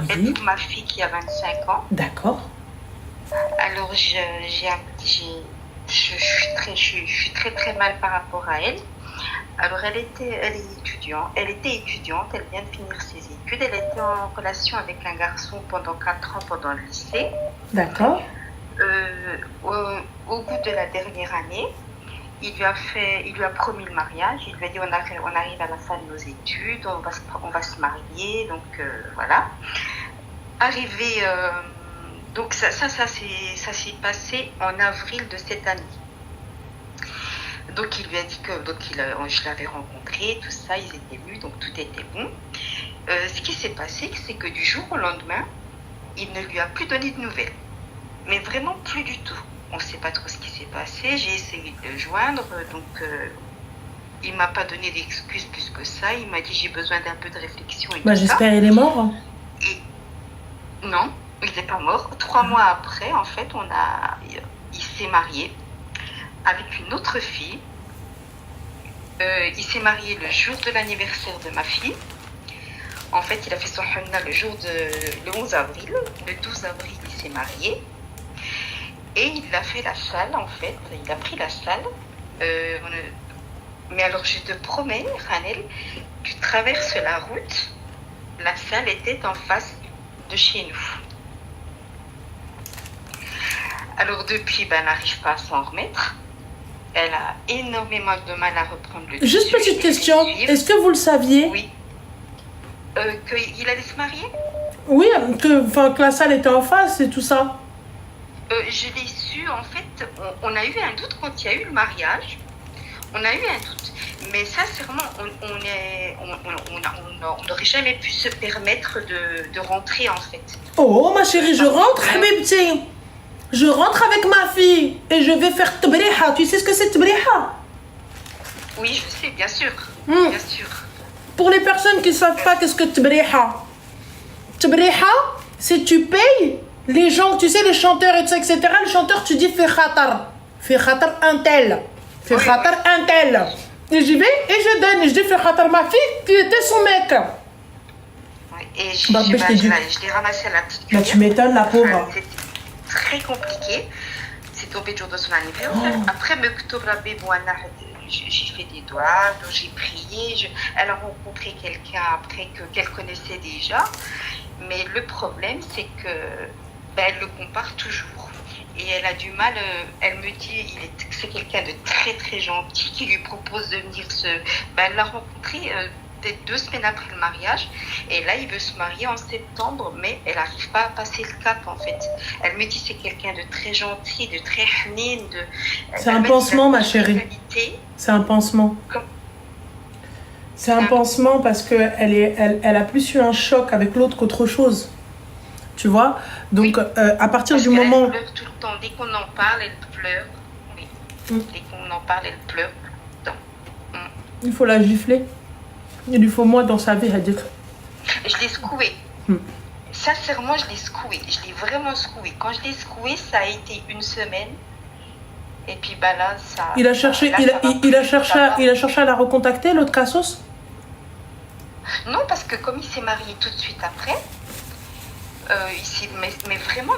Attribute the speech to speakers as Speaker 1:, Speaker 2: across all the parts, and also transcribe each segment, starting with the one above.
Speaker 1: et
Speaker 2: Oui.
Speaker 1: pour ma fille qui a 25 ans.
Speaker 2: D'accord.
Speaker 1: Alors, je suis très très mal par rapport à elle. Alors, elle était étudiante, elle vient de finir ses études. Elle était en relation avec un garçon pendant 4 ans pendant le lycée.
Speaker 2: D'accord.
Speaker 1: Au bout de la dernière année, il lui a promis le mariage. Il lui a dit on arrive à la fin de nos études, on va se marier. Donc voilà. Arrivé, donc ça s'est passé en avril de cette année. Donc il lui a dit que je l'avais rencontré, tout ça, ils étaient venus, donc tout était bon. Ce qui s'est passé, c'est que du jour au lendemain, il ne lui a plus donné de nouvelles. Mais vraiment plus du tout. On ne sait pas trop ce qui s'est passé. J'ai essayé de le joindre, donc il ne m'a pas donné d'excuses plus que ça. Il m'a dit j'ai besoin d'un peu de réflexion et tout ça.
Speaker 2: J'espère qu'il est mort.
Speaker 1: Et non, il n'est pas mort. 3 mois après, en fait, il s'est marié avec une autre fille. Il s'est marié le jour de l'anniversaire de ma fille. En fait, il a fait son henna le 11 avril. Le 12 avril, il s'est marié. Et il a fait la salle, en fait. Il a pris la salle. Mais alors, je te promets, Ranel, tu traverses la route. La salle était en face de chez nous. Alors, depuis, elle n'arrive pas à s'en remettre. Elle a énormément de mal à reprendre le dessus.
Speaker 2: Juste petite question. Est-ce que vous le saviez?
Speaker 1: Oui. Qu'il allait se marier?
Speaker 2: Oui, que la salle était en face et tout ça.
Speaker 1: Je l'ai su, en fait, on a eu un doute quand il y a eu le mariage. On a eu un doute. Mais sincèrement, on n'aurait jamais pu se permettre de rentrer, en fait.
Speaker 2: Oh, ma chérie, je rentre, Habibti. Je rentre avec ma fille et je vais faire tabriha. Tu sais ce que c'est tabriha?
Speaker 1: Oui, je sais, bien sûr. Bien sûr.
Speaker 2: Pour les personnes qui ne savent pas qu'est-ce que tabriha. Tabriha, c'est tu payes les gens, tu sais, les chanteurs, etc. Le chanteur, tu dis fais khatar. Fais khatar un tel. Fais khatar un tel. Et j'y vais et je donne. Et je dis fais khatar ma fille qui était son mec.
Speaker 1: Et je l'ai ramassé à la petite cuillère.
Speaker 2: Tu m'étonnes, la pauvre.
Speaker 1: C'était très compliqué. C'est tombé le jour de son anniversaire. Après, j'ai fait des doigts, j'ai prié. Elle a rencontré quelqu'un après qu'elle connaissait déjà. Mais le problème, c'est que elle le compare toujours. Et elle a du mal, elle me dit c'est quelqu'un de très très gentil qui lui propose de venir elle l'a rencontré peut-être 2 semaines après le mariage. Et là, il veut se marier en septembre, mais elle n'arrive pas à passer le cap, en fait. Elle me dit c'est quelqu'un de très gentil, de très hnin.
Speaker 2: C'est un pansement, ma chérie. C'est un pansement. C'est un pansement parce qu'elle a plus eu un choc avec l'autre qu'autre chose. Tu vois? Donc, à partir du moment...
Speaker 1: Elle pleure tout le temps. Dès qu'on en parle, elle pleure. Oui. Dès qu'on en parle, elle pleure tout le temps.
Speaker 2: Il faut la gifler. Il lui faut moi dans sa vie à dire.
Speaker 1: Je l'ai secouée. Sincèrement, je l'ai secouée. Je l'ai vraiment secouée. Quand je l'ai secouée, ça a été 1 semaine. Et puis là, ça...
Speaker 2: Il a cherché à la recontacter, l'autre Cassos?
Speaker 1: Non, parce que comme il s'est marié tout de suite après, mais vraiment,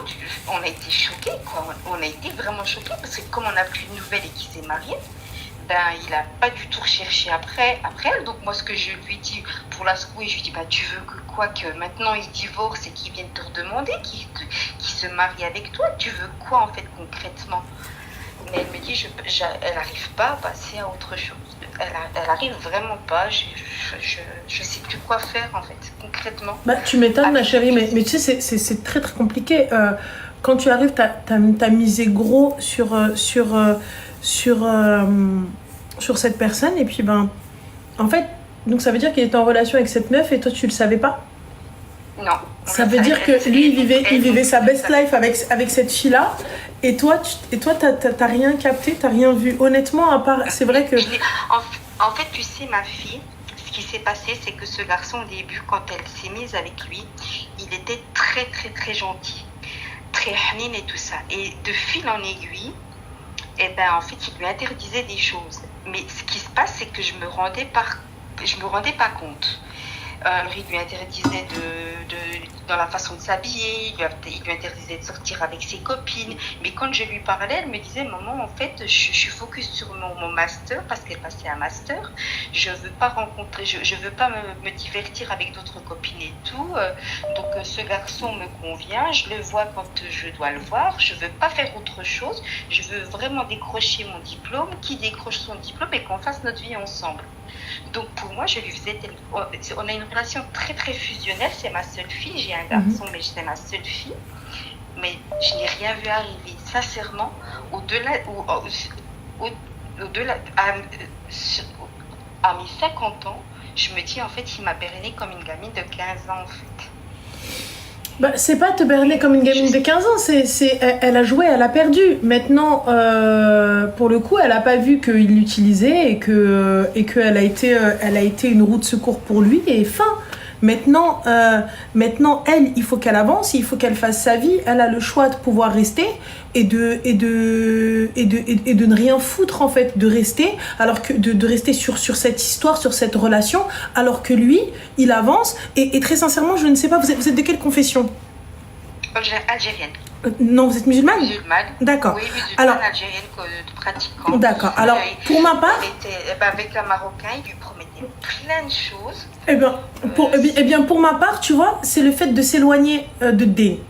Speaker 1: on a été choqués, quoi. On a été vraiment choqués parce que comme on n'a plus de nouvelles et qu'il s'est marié, il n'a pas du tout recherché après elle. Donc moi, ce que je lui dis pour la secouer, je lui dis tu veux que maintenant il divorce et qu'il vienne te redemander, qu'il se marie avec toi. Tu veux quoi en fait concrètement? Mais elle me dit elle n'arrive pas à passer à autre chose. Elle arrive vraiment pas. Je sais plus quoi faire en fait concrètement.
Speaker 2: Tu m'étonnes, ma chérie, mais tu sais c'est très très compliqué. Quand tu arrives, t'as misé gros sur cette personne et puis en fait, donc ça veut dire qu'il était en relation avec cette meuf et toi tu le savais pas?
Speaker 1: Non.
Speaker 2: Ça veut dire que lui il vivait sa best life avec cette fille là et toi t'as rien capté, t'as rien vu honnêtement à part. C'est vrai que
Speaker 1: en fait tu sais ma fille, ce qui s'est passé c'est que ce garçon au début quand elle s'est mise avec lui, il était très très très gentil, très hnin et tout ça, et de fil en aiguille en fait il lui interdisait des choses. Mais ce qui se passe c'est que je me rendais pas compte. Alors, il lui interdisait dans la façon de s'habiller, il lui interdisait de sortir avec ses copines. Mais quand je lui parlais, elle me disait, maman, en fait, je suis focus sur mon master, parce qu'elle passait un master. Je veux pas rencontrer, je veux pas me divertir avec d'autres copines et tout. Donc, ce garçon me convient, je le vois quand je dois le voir. Je veux pas faire autre chose. Je veux vraiment décrocher mon diplôme, qui décroche son diplôme et qu'on fasse notre vie ensemble. Donc pour moi, je lui faisais... On a une relation très très fusionnelle, c'est ma seule fille, j'ai un garçon, mais c'est ma seule fille. Mais je n'ai rien vu arriver, sincèrement, au-delà à mes 50 ans, je me dis en fait, il m'a bernée comme une gamine de 15 ans en fait.
Speaker 2: Bah, c'est pas te berner comme une gamine de 15 ans, elle a joué, elle a perdu. Maintenant, pour le coup, elle a pas vu qu'il l'utilisait et qu'elle a été une roue de secours pour lui et fin. Maintenant, elle, il faut qu'elle avance, il faut qu'elle fasse sa vie. Elle a le choix de pouvoir rester et de ne rien foutre en fait, de rester, alors que de rester sur cette histoire, sur cette relation, alors que lui, il avance. Et très sincèrement, je ne sais pas, vous êtes de quelle confession?
Speaker 1: Algérienne.
Speaker 2: Non, vous êtes musulmane?
Speaker 1: Musulmane.
Speaker 2: D'accord.
Speaker 1: Oui, musulmane
Speaker 2: alors,
Speaker 1: algérienne pratiquante.
Speaker 2: D'accord. Alors, pour ma part...
Speaker 1: avec un Marocain, il lui promettait plein de choses.
Speaker 2: Eh bien, pour ma part, tu vois, c'est le fait de s'éloigner de Dé.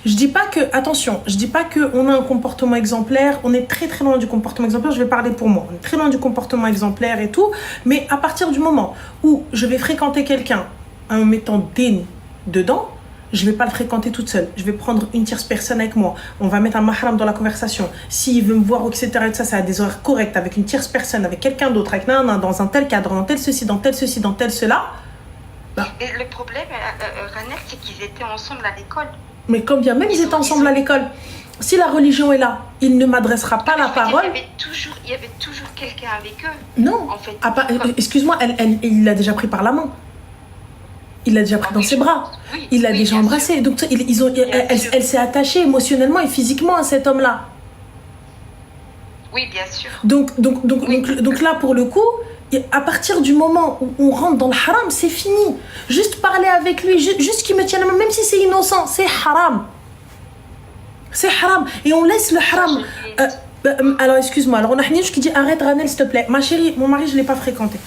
Speaker 2: Je dis pas que, attention, je dis pas qu'on a un comportement exemplaire, on est très très loin du comportement exemplaire, je vais parler pour moi, on est très loin du comportement exemplaire et tout, mais à partir du moment où je vais fréquenter quelqu'un en mettant Dé dedans, je vais pas le fréquenter toute seule. Je vais prendre une tierce personne avec moi. On va mettre un mahram dans la conversation. S'il veut me voir, etc., et ça a des horaires corrects avec une tierce personne, avec quelqu'un d'autre, avec dans un tel cadre, dans tel ceci, dans tel ceci, dans tel cela.
Speaker 1: Bah. Et le problème, Ranel, c'est qu'ils étaient ensemble à l'école.
Speaker 2: Mais quand bien même ils étaient ensemble à l'école, si la religion est là, il ne m'adressera pas la parole.
Speaker 1: Il y avait toujours quelqu'un avec eux.
Speaker 2: Non. En fait. Excuse-moi, il l'a déjà pris par la main. Il l'a déjà pris dans ses bras. Oui, il l'a déjà embrassé. Sûr. Donc, elle s'est attachée émotionnellement et physiquement à cet homme-là.
Speaker 1: Oui, bien sûr.
Speaker 2: Donc là, pour le coup, à partir du moment où on rentre dans le haram, c'est fini. Juste parler avec lui, juste qu'il me tienne la main, même si c'est innocent, c'est haram. C'est haram. Et on laisse le haram. Alors, excuse-moi. Alors, on a Hniouch qui dit arrête, Ranel, s'il te plaît. Ma chérie, mon mari, je ne l'ai pas fréquenté.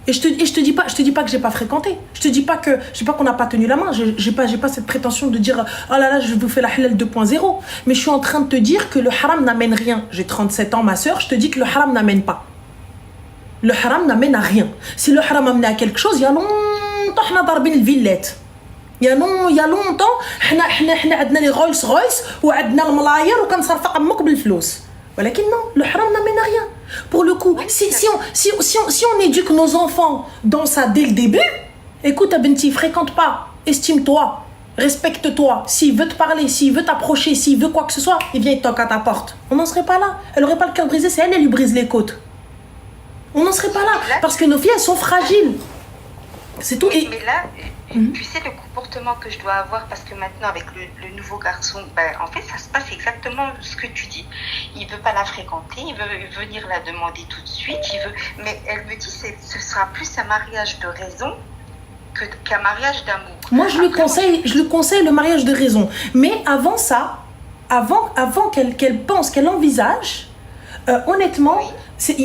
Speaker 2: Et je te dis pas que j'ai pas fréquenté. Je te dis pas qu'on n'a pas tenu la main. J'ai pas cette prétention de dire oh là là, je vous fais la halal 2.0. Mais je suis en train de te dire que le haram n'amène rien. J'ai 37 ans, ma soeur. Je te dis que le haram n'amène pas. Le haram n'amène à rien. Si le haram amenait à quelque chose, il y a longtemps, on a darbin le villette. Il y a longtemps, on a les Rolls Royce ou on a le Malayer ou on a صرفق عمك بالفلوس. ولكن non, le haram n'amène à rien. Pour le coup, si on éduque nos enfants dans ça dès le début, écoute, Abenti, fréquente pas, estime-toi, respecte-toi. S'il veut te parler, s'il veut t'approcher, s'il veut quoi que ce soit, il vient, il toque à ta porte. On n'en serait pas là. Elle n'aurait pas le cœur brisé, c'est elle lui brise les côtes. On n'en serait pas là, parce que nos filles, elles sont fragiles. C'est tout.
Speaker 1: Mais là, tu sais le comportement que je dois avoir, parce que maintenant avec le nouveau garçon, en fait ça se passe exactement ce que tu dis. Il veut pas la fréquenter, il veut venir la demander tout de suite, mais elle me dit ce sera plus un mariage de raison qu'un mariage d'amour.
Speaker 2: Moi je lui conseille le mariage de raison, mais avant ça, avant qu'elle pense, qu'elle envisage, honnêtement. Oui.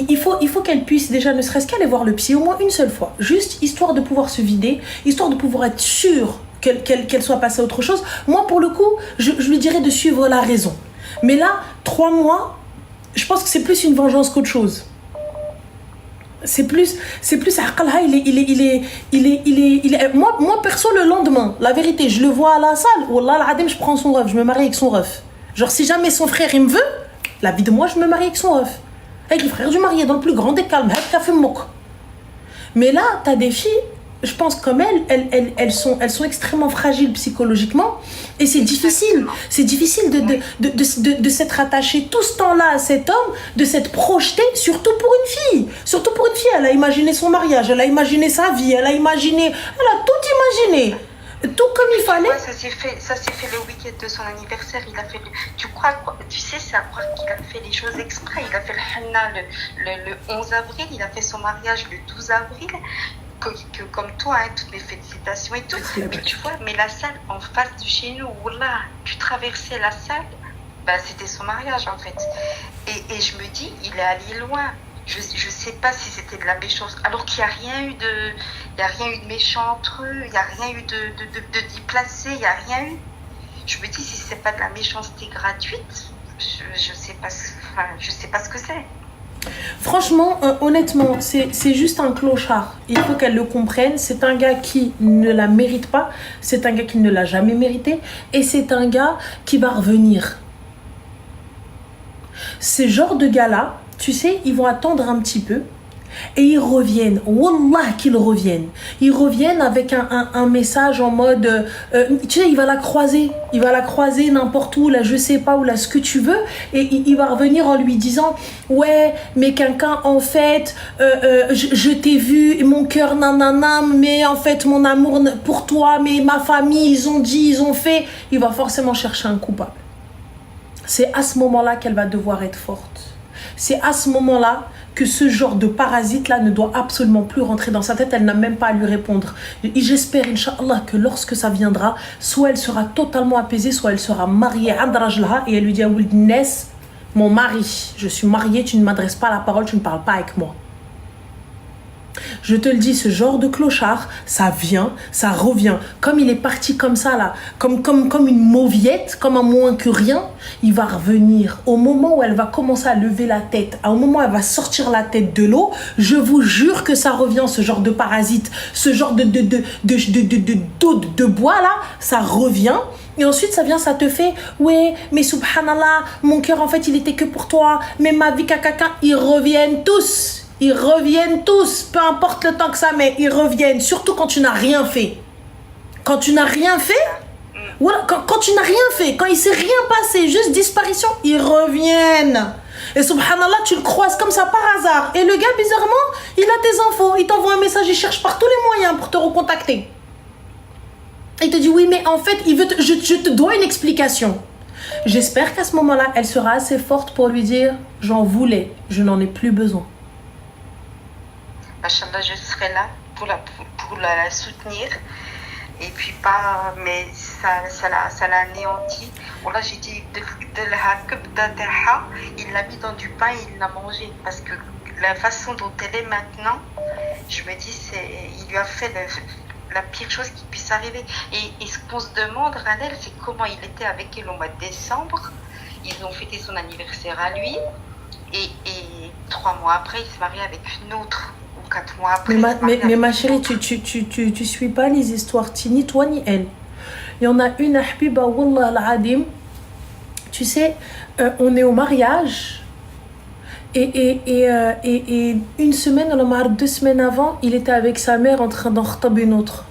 Speaker 2: Il faut qu'elle puisse déjà ne serait-ce qu'aller voir le psy au moins une seule fois, juste histoire de pouvoir se vider, histoire de pouvoir être sûre qu'elle soit passée à autre chose. Moi pour le coup, je lui dirais de suivre la raison. Mais là, 3 mois, je pense que c'est plus une vengeance qu'autre chose. C'est plus Aqalha, il est moi perso le lendemain, la vérité, je le vois à la salle, wallah al-adim, je prends son ref, je me marie avec son ref. Genre si jamais son frère il me veut, la vie de moi, je me marie avec son ref. Avec le frère du marié, dans le plus grand des calmes. Mais là, tu as des filles, je pense comme elles sont extrêmement fragiles psychologiquement. Et c'est difficile. C'est difficile de s'être attaché tout ce temps-là à cet homme, de s'être projeté, surtout pour une fille. Surtout pour une fille, elle a imaginé son mariage, elle a imaginé sa vie, elle a tout imaginé. Tout comme il fallait.
Speaker 1: Ouais, ça s'est fait le week-end de son anniversaire. Il a fait tu sais, c'est à croire qu'il a fait les choses exprès. Il a fait le henna le 11 avril. Il a fait son mariage le 12 avril. comme toi, hein, toutes mes félicitations et tout. Mais tu vois, mais la salle en face de chez nous, là, tu traversais la salle, ben, c'était son mariage en fait. Et je me dis, il est allé loin. Je sais pas si c'était de la méchance, alors qu'il n'y a rien eu de méchant entre eux, il n'y a rien eu de déplacé, il n'y a rien eu. Je me dis, si c'est pas de la méchanceté gratuite, je sais pas ce que c'est.
Speaker 2: Franchement, honnêtement, c'est juste un clochard. Il faut qu'elle le comprenne. C'est un gars qui ne la mérite pas. C'est un gars qui ne l'a jamais mérité. Et c'est un gars qui va revenir. Ces genres de gars-là, tu sais, ils vont attendre un petit peu. Et ils reviennent. Wallah qu'ils reviennent. Ils reviennent avec un message en mode... tu sais, il va la croiser. Il va la croiser n'importe où, là, je sais pas, où là, ce que tu veux. Et il va revenir en lui disant... Ouais, mais quelqu'un, en fait, je t'ai vu, mon cœur, nanana, mais en fait, mon amour pour toi, mais ma famille, ils ont dit, ils ont fait... Il va forcément chercher un coupable. C'est à ce moment-là qu'elle va devoir être forte. C'est à ce moment-là que ce genre de parasite-là ne doit absolument plus rentrer dans sa tête. Elle n'a même pas à lui répondre. Et j'espère, Inch'Allah, que lorsque ça viendra, soit elle sera totalement apaisée, soit elle sera mariée à Andrajlaha et elle lui dit à Wildnes, mon mari, je suis mariée, tu ne m'adresses pas la parole, tu ne parles pas avec moi. Je te le dis, ce genre de clochard, ça vient, ça revient. Comme il est parti comme ça, là, comme une mauviette, comme un moins que rien, il va revenir. Au moment où elle va commencer à lever la tête, au moment où elle va sortir la tête de l'eau, je vous jure que ça revient, ce genre de parasite, ce genre de bois, là, ça revient. Et ensuite, ça te fait, ouais, mais subhanallah, mon cœur, en fait, il était que pour toi, mais ma vie, caca, ils reviennent tous. Ils reviennent tous, peu importe le temps que ça met, ils reviennent, surtout quand tu n'as rien fait. Quand tu n'as rien fait, voilà, quand tu n'as rien fait, quand il ne s'est rien passé, juste disparition, ils reviennent. Et subhanallah, tu le croises comme ça par hasard. Et le gars, bizarrement, il a tes infos, il t'envoie un message, il cherche par tous les moyens pour te recontacter. Il te dit, oui, mais en fait, je te dois une explication. J'espère qu'à ce moment-là, elle sera assez forte pour lui dire, j'en voulais, je n'en ai plus besoin.
Speaker 1: Machallah, je serai là pour la soutenir. Et puis pas, mais ça l'a anéanti. Voilà, j'ai dit il l'a mis dans du pain et il l'a mangé. Parce que la façon dont elle est maintenant, je me dis, il lui a fait la pire chose qui puisse arriver. Et ce qu'on se demande, Ranel, c'est comment il était avec elle au mois de décembre. Ils ont fêté son anniversaire à lui. Et 3 mois après, il s'est marié avec une autre. 4 mois après.
Speaker 2: Mais ma chérie, tu suis pas les histoires, ni toi ni elle. Il y en a une, Habiba, Wallah al-Adim. Tu sais, on est au mariage. Et une semaine, on a marre 2 semaines avant, il était avec sa mère en train d'en retaber une autre.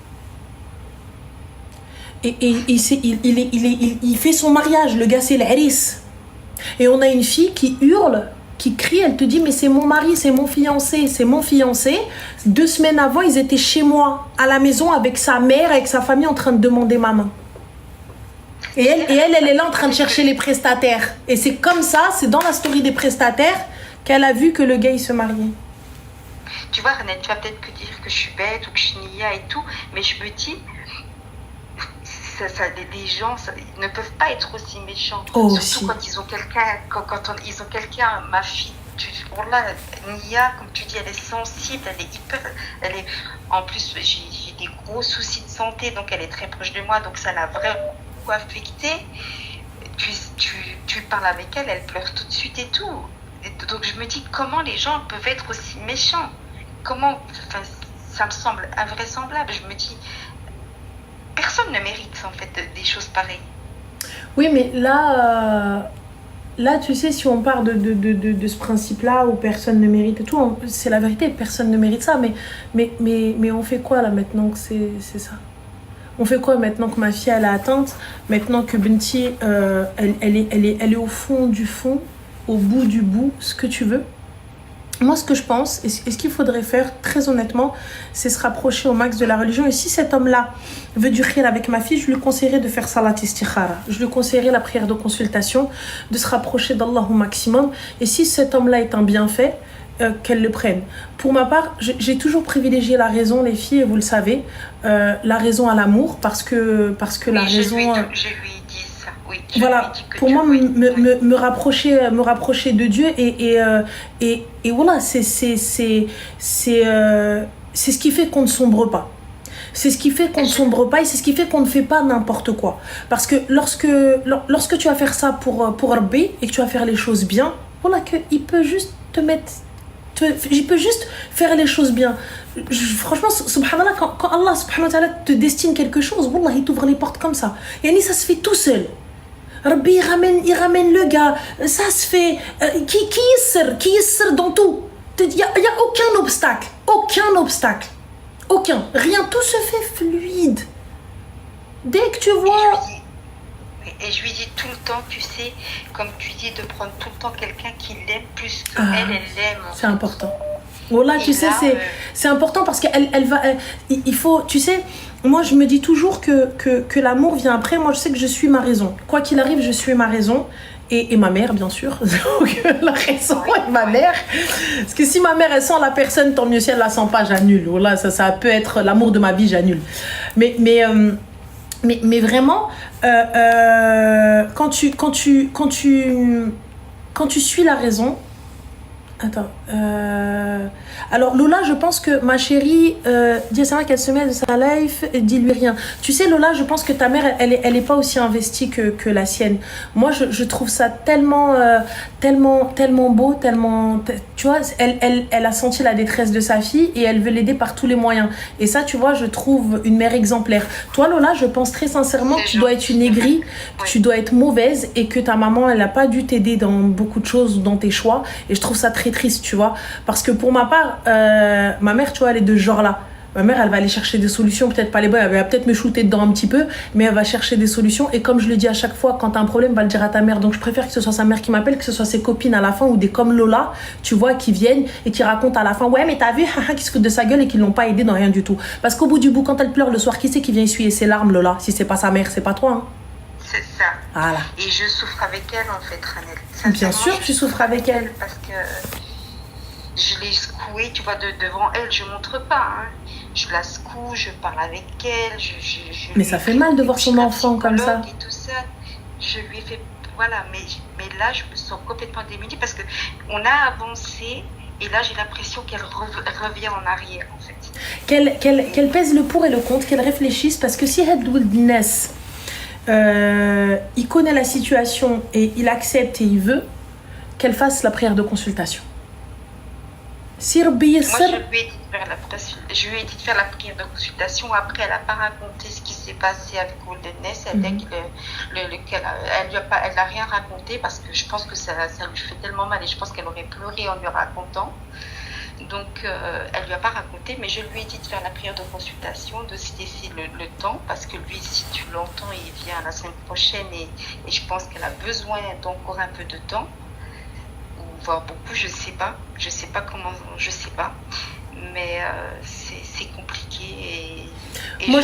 Speaker 2: Et il fait son mariage, le gars c'est l'Aris. Et on a une fille qui hurle, qui crie, elle te dit, mais c'est mon mari, c'est mon fiancé, c'est mon fiancé. 2 semaines avant, ils étaient chez moi, à la maison, avec sa mère, avec sa famille, en train de demander ma main. Et elle est là en train de chercher les prestataires. Et c'est comme ça, c'est dans la story des prestataires, qu'elle a vu que le gars, il se mariait.
Speaker 1: Tu vois, Renette, tu vas peut-être que dire que je suis bête ou que je suis nia et tout, mais je me dis, des gens ils ne peuvent pas être aussi méchants.
Speaker 2: Oh,
Speaker 1: surtout si. Quand ils ont quelqu'un, ils ont quelqu'un, ma fille, Nia, comme tu dis, elle est sensible, elle est, en plus j'ai des gros soucis de santé, donc elle est très proche de moi, donc ça l'a vraiment affecté. Tu parles avec elle, elle pleure tout de suite et tout. Donc je me dis, comment les gens peuvent être aussi méchants? Comment, ça me semble invraisemblable. Je me dis, personne ne mérite en fait des choses pareilles.
Speaker 2: Oui, mais là, tu sais, si on part de ce principe-là où personne ne mérite et tout, c'est la vérité, personne ne mérite ça. Mais on fait quoi là maintenant que c'est ça? On fait quoi maintenant que ma fille elle est atteinte? Maintenant que Benti, elle est au fond du fond, au bout du bout, ce que tu veux. Moi, ce que je pense, et ce qu'il faudrait faire, très honnêtement, c'est se rapprocher au max de la religion. Et si cet homme-là veut du khir avec ma fille, je lui conseillerais de faire salat istikhara. Je lui conseillerais la prière de consultation, de se rapprocher d'Allah au maximum. Et si cet homme-là est un bienfait, qu'elles le prennent. Pour ma part, j'ai toujours privilégié la raison, les filles, et vous le savez, la raison à l'amour, parce que la raison...
Speaker 1: Je lui ai dit ça, oui.
Speaker 2: Voilà, pour moi, me rapprocher de Dieu, et voilà, c'est ce qui fait qu'on ne sombre pas. C'est ce qui fait qu'on ne sombre pas et c'est ce qui fait qu'on ne fait pas n'importe quoi. Parce que lorsque tu vas faire ça pour Rabbi et que tu vas faire les choses bien, voilà qu'il peut juste te mettre... il peut juste faire les choses bien. Franchement, subhanallah, quand Allah subhanahu wa ta'ala te destine quelque chose, wallah, il t'ouvre les portes comme ça. Et ça se fait tout seul. Rabbi, il ramène le gars. Ça se fait. Qui est dans tout. Il n'y a aucun obstacle. Aucun obstacle. Aucun. Rien. Tout se fait fluide. Dès que tu vois...
Speaker 1: Et je lui dis tout le temps, tu sais, comme tu dis, de prendre tout le temps quelqu'un qui l'aime plus qu'elle l'aime.
Speaker 2: C'est important. Voilà, tu sais, c'est important parce qu'elle va... il faut, tu sais, moi je me dis toujours que l'amour vient après. Moi je sais que je suis ma raison. Quoi qu'il arrive, je suis ma raison. Et ma mère, bien sûr. Donc la raison est ma mère. Parce que si ma mère, elle sent la personne, tant mieux. Si elle la sent pas, j'annule. Voilà, ça peut être l'amour de ma vie, j'annule. Mais vraiment, quand tu suis la raison... Attends. Alors Lola, je pense que ma chérie, dis à qu'elle se met de sa life et dis-lui rien. Tu sais Lola, je pense que ta mère, elle est pas aussi investie que la sienne. Moi, je trouve ça tellement beau, tellement... Tu vois, elle a senti la détresse de sa fille et elle veut l'aider par tous les moyens. Et ça, tu vois, je trouve une mère exemplaire. Toi Lola, je pense très sincèrement que tu dois être une aigrie, que tu dois être mauvaise et que ta maman, elle n'a pas dû t'aider dans beaucoup de choses, dans tes choix. Et je trouve ça très triste, tu vois. Parce que pour ma part, ma mère, tu vois, elle est de ce genre-là. Ma mère, elle va aller chercher des solutions, peut-être pas les bonnes, elle va peut-être me shooter dedans un petit peu, mais elle va chercher des solutions. Et comme je le dis à chaque fois, quand t'as un problème, va le dire à ta mère. Donc je préfère que ce soit sa mère qui m'appelle, que ce soit ses copines à la fin ou des comme Lola, tu vois, qui viennent et qui racontent à la fin, ouais, mais t'as vu, qui se foutent de sa gueule et qui l'ont pas aidé dans rien du tout. Parce qu'au bout du bout, quand elle pleure le soir, qui c'est qui vient essuyer ses larmes, Lola? Si c'est pas sa mère, c'est pas toi, hein.
Speaker 1: C'est ça.
Speaker 2: Voilà.
Speaker 1: Et je souffre avec elle, en fait, Ranel.
Speaker 2: Bien sûr, tu souffres avec elle.
Speaker 1: Parce que je l'ai secouée, tu vois, devant elle, je montre pas. Hein. Je la secoue, je parle avec elle.
Speaker 2: Mais ça fait mal de voir son enfant comme ça.
Speaker 1: Et tout ça. Je lui ai fait... Voilà, mais là, je me sens complètement démunie parce qu'on a avancé et là, j'ai l'impression qu'elle revient en arrière, en fait.
Speaker 2: Qu'elle pèse le pour et le contre, qu'elle réfléchisse parce que si Hadouldness, il connaît la situation et il accepte et il veut, qu'elle fasse la prière de consultation.
Speaker 1: Moi, je lui ai dit de faire la prière de consultation. Après, elle n'a pas raconté ce qui s'est passé avec Goldenness. Elle n'a rien raconté parce que je pense que ça lui fait tellement mal et je pense qu'elle aurait pleuré en lui racontant. Donc, elle ne lui a pas raconté, mais je lui ai dit de faire la prière de consultation, de se laisser le temps, parce que lui, si tu l'entends, il vient la semaine prochaine et je pense qu'elle a besoin d'encore un peu de temps. Voire beaucoup, je sais pas comment, je sais pas, mais c'est compliqué et
Speaker 2: moi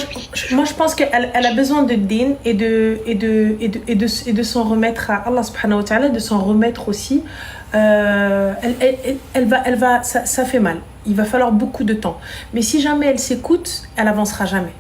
Speaker 2: je pense qu'elle a besoin de din et de s'en remettre à Allah subhanahu wa ta'ala, de s'en remettre aussi. Elle va ça fait mal, il va falloir beaucoup de temps, mais si jamais elle s'écoute, elle avancera jamais.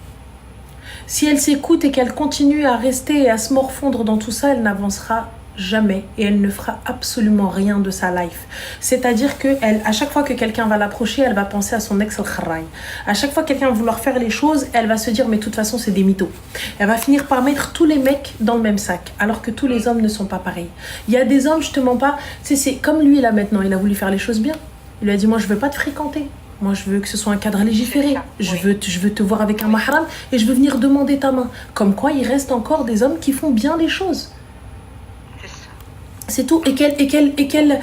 Speaker 2: Si elle s'écoute et qu'elle continue à rester et à se morfondre dans tout ça, elle n'avancera jamais et elle ne fera absolument rien de sa life. C'est-à-dire que à chaque fois que quelqu'un va l'approcher, elle va penser à son ex al-kharraï. À chaque fois que quelqu'un va vouloir faire les choses, elle va se dire mais de toute façon c'est des mythos. Elle va finir par mettre tous les mecs dans le même sac alors que tous les hommes ne sont pas pareils. Il y a des hommes, je te mens pas, c'est comme lui là maintenant, il a voulu faire les choses bien. Il lui a dit moi je veux pas te fréquenter. Moi, je veux que ce soit un cadre légiféré. Je veux te voir avec un mahram et je veux venir demander ta main. Comme quoi, il reste encore des hommes qui font bien les choses. C'est tout. Et qu'elle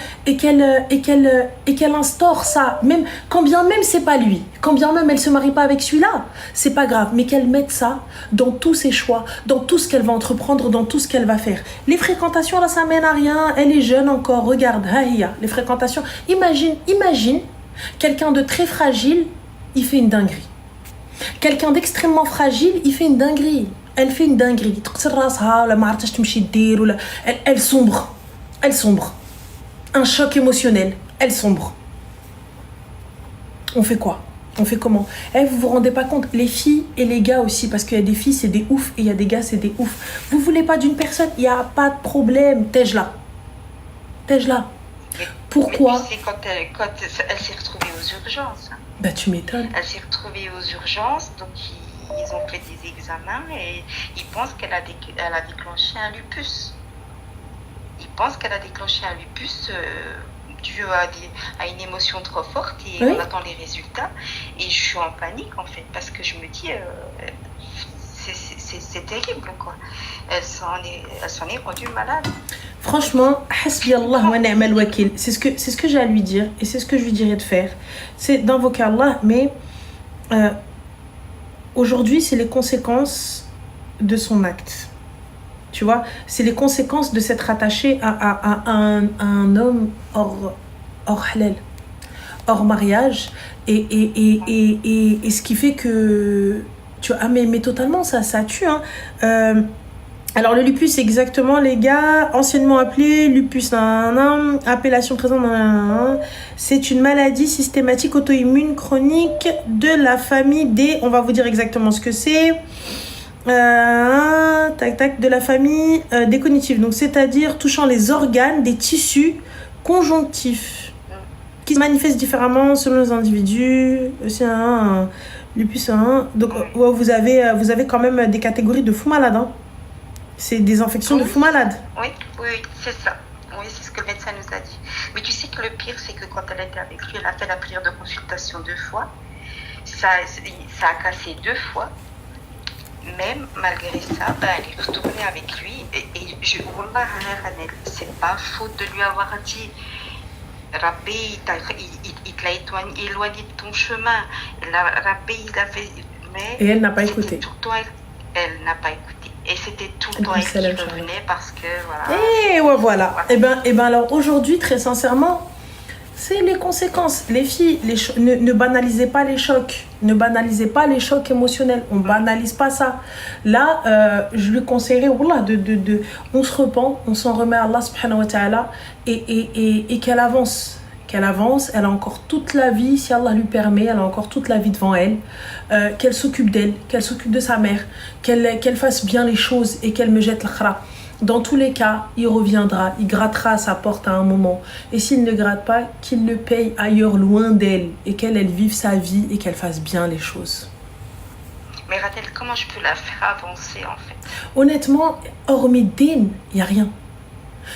Speaker 2: instaure ça. Même, quand bien même c'est pas lui. Quand bien même elle se marie pas avec celui-là. C'est pas grave. Mais qu'elle mette ça dans tous ses choix. Dans tout ce qu'elle va entreprendre. Dans tout ce qu'elle va faire. Les fréquentations, là, ça mène à rien. Elle est jeune encore. Regarde. Les fréquentations. Imagine. Quelqu'un de très fragile, il fait une dinguerie. Quelqu'un d'extrêmement fragile, il fait une dinguerie. Elle fait une dinguerie. Elle sombre. Un choc émotionnel. Elle sombre. On fait quoi? On fait comment? Vous vous rendez pas compte, les filles et les gars aussi, parce qu'il y a des filles c'est des oufs et il y a des gars c'est des oufs. Vous voulez pas d'une personne, il y a pas de problème, t'es là. Pourquoi?
Speaker 1: Mais tu sais, quand elle s'est retrouvée aux urgences. Hein.
Speaker 2: Bah tu m'étonnes.
Speaker 1: Elle s'est retrouvée aux urgences, donc ils ont fait des examens et ils pensent qu'elle a déclenché un lupus. Ils pensent qu'elle a déclenché un lupus dû à une émotion trop forte et
Speaker 2: Oui.
Speaker 1: on attend les résultats. Et je suis en panique en fait parce que je me dis c'est terrible quoi. Elle s'en est rendue malade.
Speaker 2: Franchement, hasbi Allah wa ni'mal wakil. C'est ce que j'ai à lui dire et c'est ce que je lui dirais de faire. C'est d'invoquer Allah, mais aujourd'hui, c'est les conséquences de son acte. Tu vois, c'est les conséquences de s'être attaché à un homme hors halal, hors mariage. Et ce qui fait que... Tu vois, mais totalement, ça tue. Hein. Alors, le lupus, exactement, les gars, anciennement appelé lupus, appellation présente, c'est une maladie systématique auto-immune chronique de la famille des... On va vous dire exactement ce que c'est. De la famille des cognitifs, donc c'est-à-dire touchant les organes des tissus conjonctifs qui se manifestent différemment selon les individus. Aussi un lupus, donc vous avez quand même des catégories de fous malades. Hein. C'est des infections de fous malades.
Speaker 1: Oui, c'est ça. Oui, c'est ce que le médecin nous a dit. Mais tu sais que le pire, c'est que quand elle était avec lui, elle a fait la prière de consultation 2 fois. Ça a cassé 2 fois. Même malgré ça, elle est retournée avec lui et Wallah, c'est pas faute de lui avoir dit Rabbi, il t'a éloigné de ton chemin. Rabbi, il a fait. Mais
Speaker 2: et elle n'a pas écouté.
Speaker 1: Elle n'a pas écouté. Et c'était tout le temps elle qui revenait parce que voilà.
Speaker 2: Et ouais, voilà. Et ben alors aujourd'hui, très sincèrement, c'est les conséquences. Les filles, ne banalisez pas les chocs. Ne banalisez pas les chocs émotionnels. On banalise pas ça. Là, je lui conseillerais, wallah, on se repent, on s'en remet à Allah subhanahu wa ta'ala et qu'elle avance. Elle a encore toute la vie, si Allah lui permet, elle a encore toute la vie devant elle, qu'elle s'occupe d'elle, qu'elle s'occupe de sa mère, qu'elle fasse bien les choses et qu'elle me jette l'khra. Dans tous les cas, il reviendra, il grattera à sa porte à un moment. Et s'il ne gratte pas, qu'il le paye ailleurs, loin d'elle, et qu'elle vive sa vie et qu'elle fasse bien les choses.
Speaker 1: Mais Radel, comment je peux la faire avancer en fait?
Speaker 2: Honnêtement, hormis Din, il n'y a rien.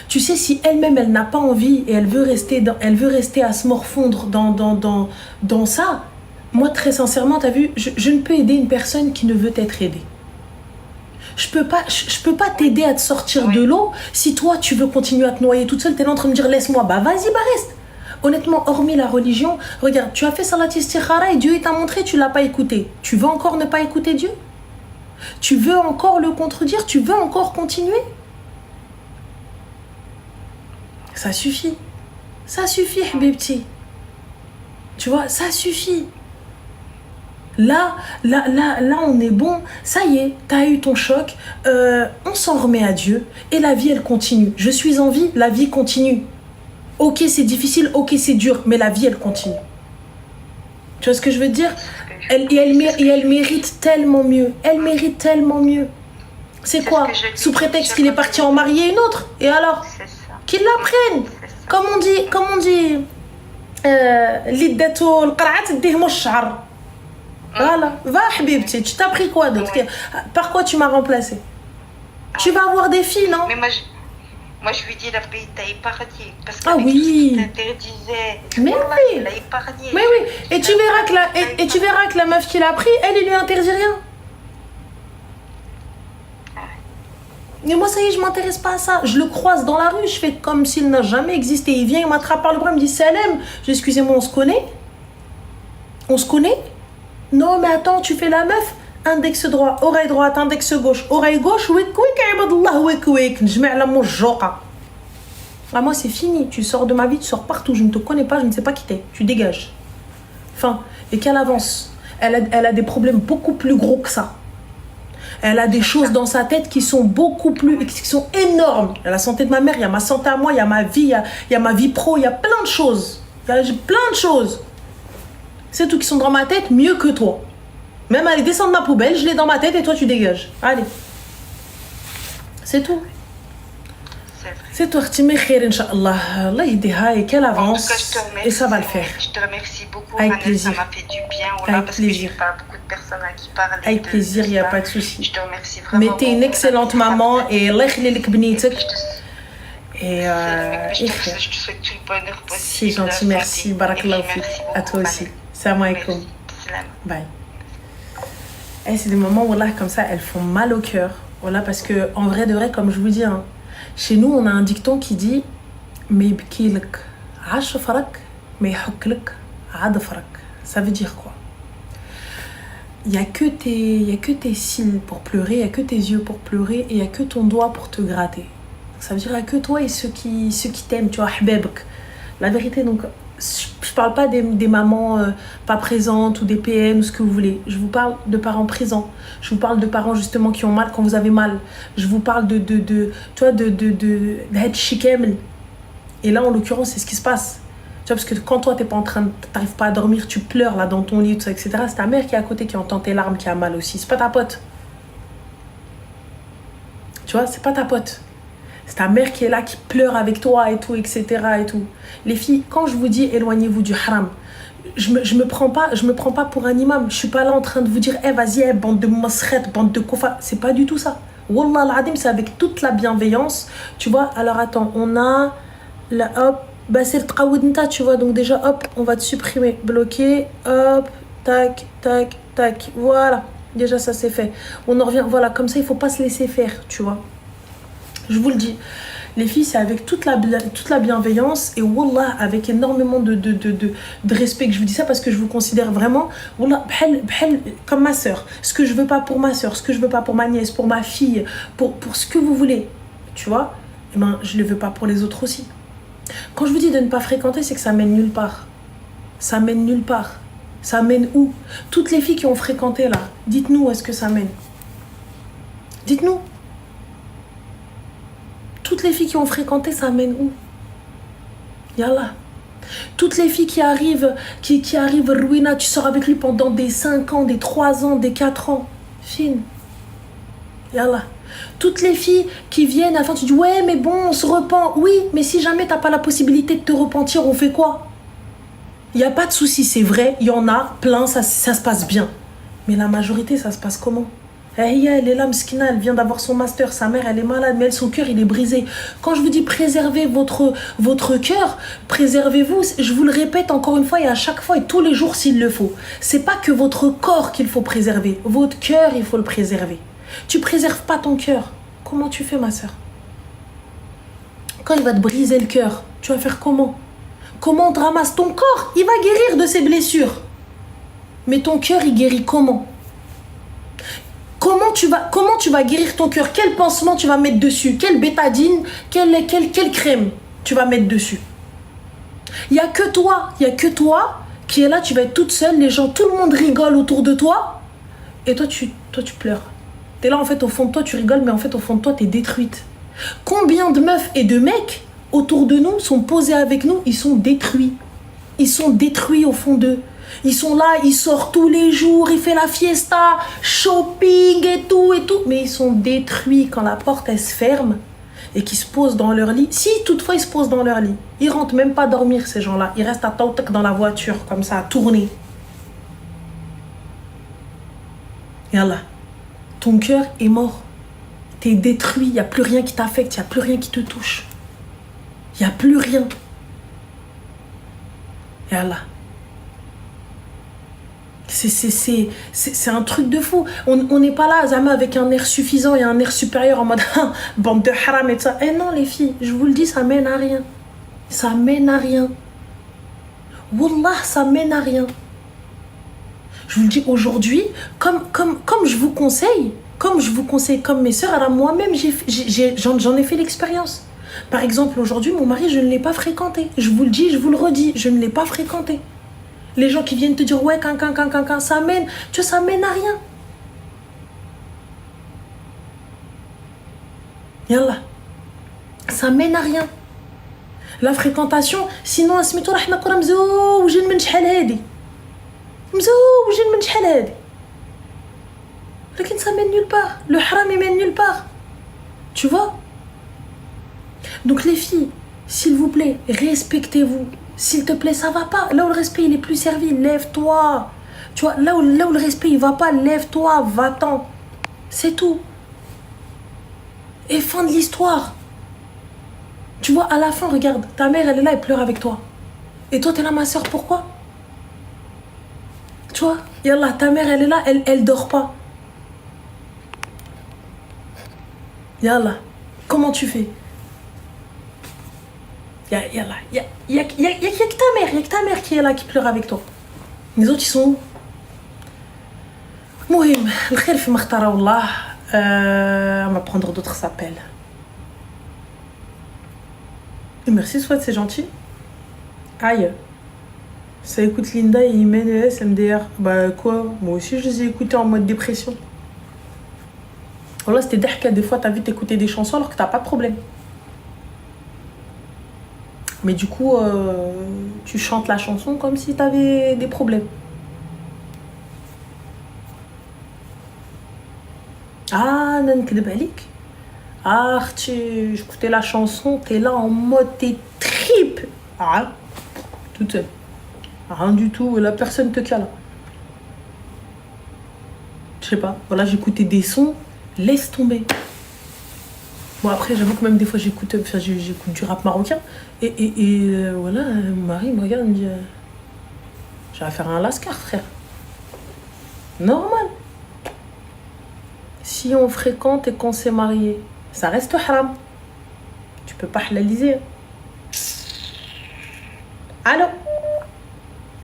Speaker 2: Tu sais, si elle-même, elle n'a pas envie et elle veut rester à se morfondre dans ça, moi, très sincèrement, t'as vu, je ne peux aider une personne qui ne veut être aidée. Je peux pas t'aider à te sortir de l'eau si toi, tu veux continuer à te noyer toute seule. T'es là en train de me dire, laisse-moi. Bah, vas-y, reste. Honnêtement, hormis la religion, regarde, tu as fait salat istikhara et Dieu t'a montré, tu l'as pas écouté. Tu veux encore ne pas écouter Dieu? Tu veux encore le contredire? Tu veux encore continuer? Ça suffit. Ça suffit, Habibti. Tu vois, ça suffit. Là, on est bon. Ça y est, t'as eu ton choc. On s'en remet à Dieu. Et la vie, elle continue. Je suis en vie, la vie continue. Ok, c'est difficile, ok, c'est dur. Mais la vie, elle continue. Tu vois ce que je veux dire? Elle mérite tellement mieux. Elle mérite tellement mieux. C'est quoi? Sous prétexte qu'il est parti en marier une autre. Et alors? Qu'ils la prennent. Comme on dit. L'iddato l'qar'at dihmo ash-sha'r. Voilà, va Habibti, tu t'as pris quoi d'autre? Par quoi tu m'as remplacé? Tu vas avoir des filles, non?
Speaker 1: Mais moi je lui dis la paix t'a épargné parce que
Speaker 2: oui.
Speaker 1: t'interdisait.
Speaker 2: Mais oui.
Speaker 1: Elle a épargné.
Speaker 2: Mais oui. Et tu verras que la meuf qui l'a pris, elle lui interdit rien. Mais moi ça y est, je m'intéresse pas à ça. Je le croise dans la rue, je fais comme s'il n'a jamais existé. Il vient, il m'attrape par le bras, il me dit Salem. Excusez-moi, on se connaît? On se connaît? Non, mais attends, tu fais la meuf. Index droit, oreille droite, index gauche, oreille gauche, wik ibadallah, wik, j'mets la mouche joqa. Ah, moi, c'est fini. Tu sors de ma vie, tu sors partout. Je ne te connais pas, je ne sais pas qui t'es. Tu dégages. Enfin, et qu'elle avance. Elle a des problèmes beaucoup plus gros que ça. Elle a des choses dans sa tête qui sont beaucoup plus, qui sont énormes. Il y a la santé de ma mère, il y a ma santé à moi, il y a ma vie, il y a ma vie pro, il y a plein de choses. Il y a plein de choses. C'est tout, qui sont dans ma tête mieux que toi. Même aller descendre ma poubelle, je l'ai dans ma tête et toi tu dégages. Allez. C'est tout. C'est tout. Artimi khair, Inch'Allah. Allah yediha et qu'elle avance.
Speaker 1: En tout cas, je te remercie.
Speaker 2: Et ça va le faire.
Speaker 1: Je te remercie beaucoup.
Speaker 2: Avec
Speaker 1: Hanel,
Speaker 2: plaisir.
Speaker 1: ça m'a fait du bien.
Speaker 2: Avec
Speaker 1: Parce
Speaker 2: plaisir.
Speaker 1: que j'ai pas beaucoup de personnes à qui parler.
Speaker 2: Avec plaisir, il n'y a pas de
Speaker 1: Je
Speaker 2: souci.
Speaker 1: te remercie vraiment.
Speaker 2: Mais t'es une excellente maman et Allah yakhlilik bnitek. Et
Speaker 1: je te souhaite tout le bonheur possible.
Speaker 2: C'est gentil, merci. Barakallahu fik. À toi aussi. Salam alaikum. Bye. Et c'est des moments où là, comme ça, elles font mal au cœur. Voilà, parce que en vrai de vrai, comme je vous dis, hein, chez nous, on a un dicton qui dit "Mais bkilek ashfarak, mais huklek adfarak." Ça veut dire quoi? Il y a que tes cils pour pleurer, il y a que tes yeux pour pleurer, et il y a que ton doigt pour te gratter. Ça veut dire il y a que toi et ceux qui t'aiment, tu vois, hbebk. La vérité, donc, je parle pas des mamans pas présentes ou des PM ou ce que vous voulez. Je vous parle de parents présents. Je vous parle de parents justement qui ont mal quand vous avez mal. Je vous parle tu vois, d'être chikem. Et là, en l'occurrence, c'est ce qui se passe. Tu vois, parce que quand toi, t'arrives pas à dormir, tu pleures là dans ton lit, tout ça, etc. C'est ta mère qui est à côté, qui entend tes larmes, qui a mal aussi. C'est pas ta pote. Tu vois, c'est pas ta pote. C'est ta mère qui est là, qui pleure avec toi et tout, etc. et tout. Les filles, quand je vous dis éloignez-vous du haram, je me prends pas pour un imam. Je suis pas là en train de vous dire vas-y, bande de masret, bande de kofa. C'est pas du tout ça. Wallah al-adim, c'est avec toute la bienveillance. Tu vois, alors attends, on a la hop, c'est le tu vois, donc déjà hop, on va te supprimer, bloquer, hop, tac, tac, tac. Voilà, déjà ça c'est fait. On en revient, voilà, comme ça il faut pas se laisser faire, tu vois. Je vous le dis, les filles, c'est avec toute la bienveillance et wallah, avec énormément de respect que je vous dis ça, parce que je vous considère vraiment, wallah, comme ma soeur. Ce que je veux pas pour ma soeur, ce que je veux pas pour ma nièce, pour ma fille, pour ce que vous voulez, tu vois, eh ben, je le veux pas pour les autres aussi. Quand je vous dis de ne pas fréquenter, c'est que ça mène nulle part. Ça mène nulle part. Ça mène où? Toutes les filles qui ont fréquenté là, dites-nous où est-ce que ça mène. Dites-nous. Toutes les filles qui ont fréquenté, ça mène où? Yallah. Toutes les filles qui arrivent, Ruina, tu sors avec lui pendant des 5 ans, des 3 ans, des 4 ans. Fine. Yallah. Toutes les filles qui viennent, à la fin tu dis ouais mais bon on se repent. Oui, mais si jamais t'as pas la possibilité de te repentir, on fait quoi? Il n'y a pas de souci, c'est vrai, il y en a plein, ça se passe bien. Mais la majorité, ça se passe comment? Elle est là, mskina, elle vient d'avoir son master, sa mère, elle est malade, mais son cœur, il est brisé. Quand je vous dis préservez votre cœur, préservez-vous, je vous le répète encore une fois et à chaque fois et tous les jours s'il le faut. C'est pas que votre corps qu'il faut préserver, votre cœur, il faut le préserver. Tu préserves pas ton cœur, comment tu fais, ma soeur? Quand il va te briser le cœur, tu vas faire comment? Comment on te ramasse? Ton corps, il va guérir de ses blessures. Mais ton cœur, il guérit comment? Comment tu vas guérir ton cœur? Quel pansement tu vas mettre dessus? Quelle bétadine? Quelle crème tu vas mettre dessus? Il n'y a que toi qui est là, tu vas être toute seule, les gens, tout le monde rigole autour de toi. Et toi, tu pleures. T'es là, en fait, au fond de toi, tu rigoles, mais en fait, au fond de toi, t'es détruite. Combien de meufs et de mecs autour de nous sont posés avec nous, ils sont détruits. Ils sont détruits au fond d'eux. Ils sont là, ils sortent tous les jours, ils font la fiesta, shopping et tout. Mais ils sont détruits quand la porte, elle se ferme et qu'ils se posent dans leur lit. Si, toutefois, ils se posent dans leur lit. Ils rentrent même pas dormir, ces gens-là. Ils restent à tautak dans la voiture, comme ça, à tourner. Yallah. Ton cœur est mort. T'es détruit, il n'y a plus rien qui t'affecte, il n'y a plus rien qui te touche. Il n'y a plus rien. Yallah. C'est un truc de fou. On n'est pas là, Zama, avec un air suffisant et un air supérieur en mode bande de haram et tout ça. Eh non, les filles, je vous le dis, ça mène à rien. Ça mène à rien. Wallah, ça mène à rien. Je vous le dis aujourd'hui, comme je vous conseille, comme mes sœurs, alors moi-même, j'en ai fait l'expérience. Par exemple, aujourd'hui, mon mari, je ne l'ai pas fréquenté. Je vous le dis, je vous le redis, je ne l'ai pas fréquenté. Les gens qui viennent te dire ouais, ça mène, tu vois, ça mène à rien. Yallah. Ça mène à rien. La fréquentation, sinon, asmitou rahna kuram zou, ou j'ai une menchal hadi. مزوجين من شحال هادي لكن ça mène nulle part. Le haram il mène nulle part. Tu vois? Donc les filles, s'il vous plaît, respectez-vous. S'il te plaît, ça va pas. Là où le respect il est plus servi, lève-toi. Tu vois, là où le respect il va pas, lève-toi, va-t'en. C'est tout. Et fin de l'histoire. Tu vois, à la fin, regarde, ta mère elle est là, elle pleure avec toi. Et toi t'es là, ma soeur, pourquoi? Tu vois, yallah, ta mère elle est là, elle dort pas. Yallah, comment tu fais? Yallah, y a que ta mère, y a que ta mère qui est là, qui pleure avec toi. Les autres, ils sont où? Mohim, le khair fi makhtara wallah. On va prendre d'autres appels. Et merci, soit c'est gentil. Aïe. Ça écoute Linda et Imen MDR. Bah quoi? Moi aussi, je les ai écoutés en mode dépression. Voilà, c'était d'ahka. Des fois, t'as vu t'écouter des chansons alors que t'as pas de problème. Mais du coup, tu chantes la chanson comme si t'avais des problèmes. Ah, Nankdeb Alik. Ah, j'écoutais la chanson, t'es là en mode, t'es trip. Ah, toute seule. Rien du tout, la personne te cale. Je sais pas, voilà, j'écoutais des sons, laisse tomber. Bon, après, j'avoue que même des fois, j'écoute du rap marocain. Et voilà, mon mari me regarde et me dit j'ai à faire un lascar, frère. Normal. Si on fréquente et qu'on s'est marié, ça reste haram. Tu peux pas halaliser. Allô?